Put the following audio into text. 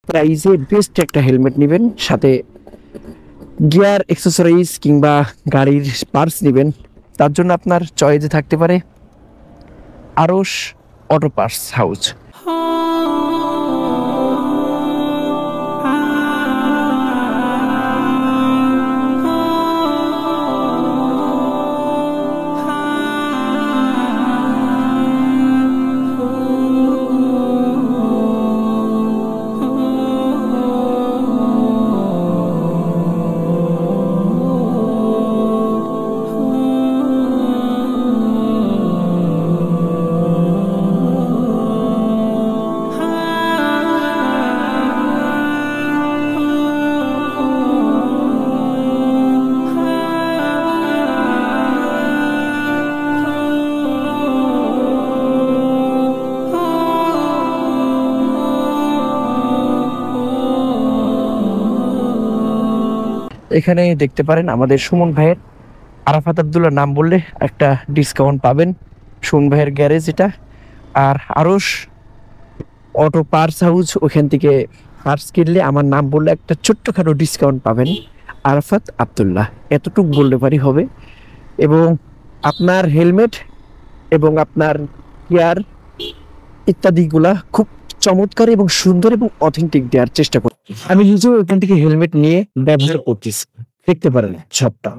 প্রাইসে বেস্ট একটা হেলমেট নেবেন, সাথে গিয়ার অ্যাক্সেসরিজ কিংবা গাড়ির পার্টস নেবেন, তার জন্য আপনার চয়েসে থাকতে পারে আরশ অটো পার্টস হাউস। এখানে দেখতে পারেন আমাদের সুমন ভাইয়ের, আরাফাত আব্দুল্লাহ নাম বললে একটা ডিসকাউন্ট পাবেন, সুমন ভাইয়ের গ্যারেজ এটা। আর আরশ অটো পার্টস হাউস, ওখান থেকে পার্টস কিনলে আমার নাম বললে একটা ছোট্টখাটো ডিসকাউন্ট পাবেন, আরাফাত আব্দুল্লাহ, এতটুকু বললে পারি হবে। এবং আপনার হেলমেট এবং আপনার গিয়ার ইত্যাদিগুলা খুব চমৎকার এবং সুন্দর এবং অথেন্টিক দেওয়ার চেষ্টা করি। আমি নিজেও এখান থেকে হেলমেট নিয়ে ব্যবহার করতেছি, দেখতে পারেন সবটা।